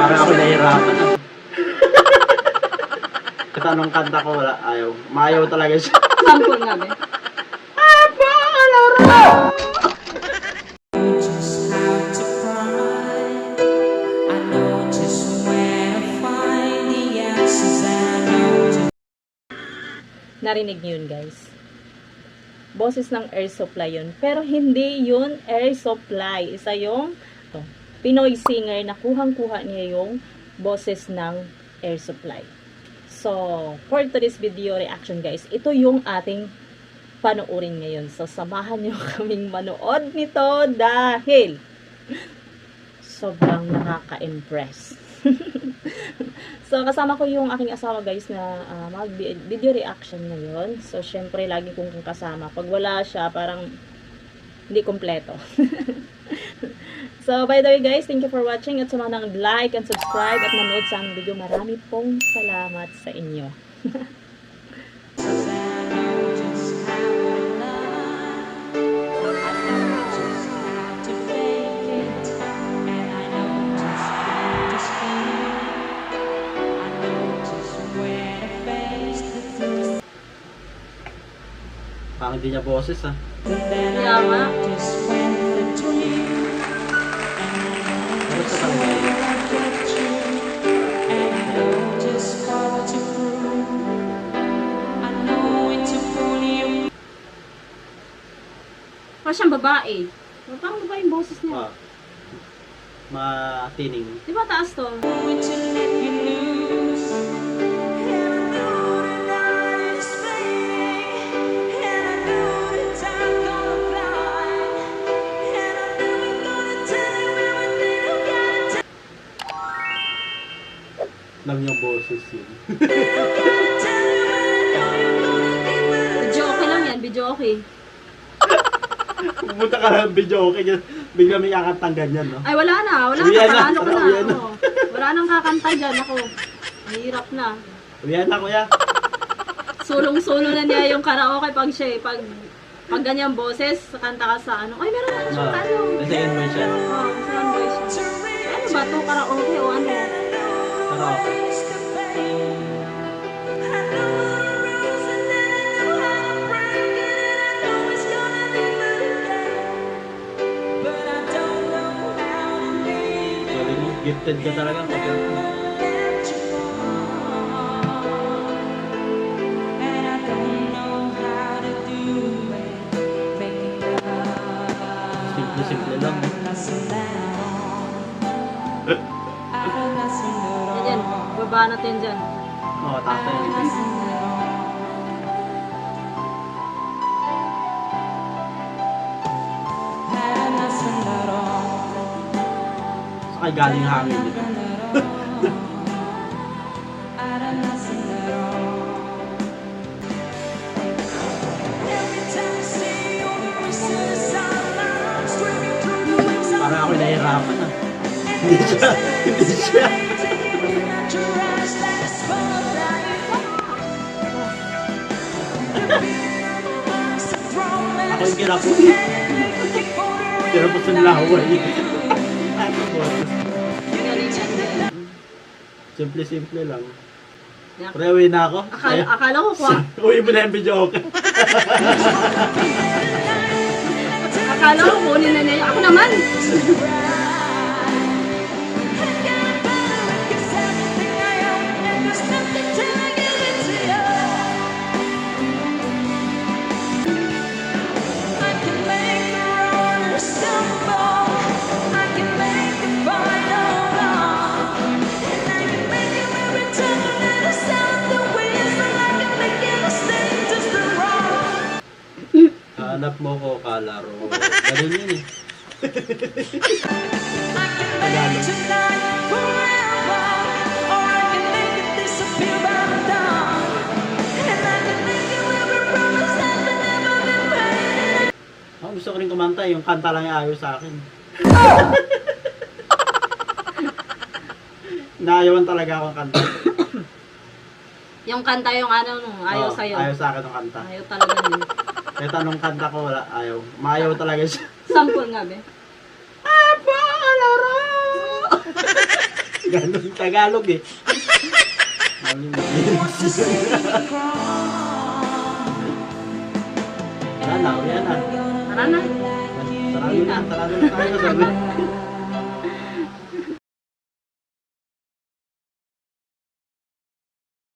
Parang ako nahihirapan ah. Ito anong kanta ko, wala, ayaw. Maayaw talaga siya. Sample nga ba? Narinig niyo yun, guys. Boses ng air supply yun. Pero hindi yun air supply. Isa yung Pinoy singer na kuhang-kuha niya yung boses ng air supply. So, for today's video reaction, guys, ito yung ating panoorin ngayon. So, samahan niyo kaming manood nito dahil sobrang nakaka-impress. So, kasama ko yung aking asawa, guys, na mag-video reaction ngayon. So, syempre, lagi kong kasama. Pag wala siya, parang hindi kompleto. So, by the way, guys, thank you for watching. At sa mga nang like and subscribe at manood sa aming video, marami pong salamat sa inyo. Parang hindi niya boses ah. Kaya nga. Basta talaga yun. Parang siyang babae. Parang babae yung boses niya. Ah. Matining. Di ba taas to? Alam niya boses yun. Video okay lang yan. Video okay. Pumunta ka lang video okay dyan. Bigla may kakantang ganyan, no? Ay, wala na. Wala Uwian na. na. Ano ko na. Uwian na. Oo. Wala nang kakanta dyan. Ako. Mahirap na. Uwian na, kuya. Sulong-sulo na niya yung karaoke pag siya. Pag ganyang boses, kanta ka sa ano. Ay, meron na siyang ano. Nasa'yan mo siya. Oo, saan voice siya. Ano ba to? Karaoke o ano? Pero okay. Sorry mo, gifted ka talaga kapag simple-simple lang. Yan, baba natin dyan. Oo, tatay. Saka galing hangin dito. Parang ako nahihirapan ah. Hindi siya. Hindi siya. Ako yung kirapos. Kirapos ng laway. Ano boses? Simple-simple lang. Pre, uwi na ako. Akala ko kuha. Uwi mo na yung video okay. Akala ko kunin na niya. Ako naman. Hanap mo ko kalaro. Ganun yun eh. Tagalog. Gusto ko rin kumanta, yung kanta lang yung ayaw sa akin. Naayawan talaga akong kanta. Yung kanta yung ano no, ayaw sa'yo. Ayaw sa akin yung kanta. Ayaw talaga yun. Kahit anong kanta ko, wala, ayaw. Maayaw talaga siya. Sample nga be. Apa, kalaro! Tagalog eh. Mami Marlene. Yan na, yan na. Tara na. Sarado na tayo. Sabi.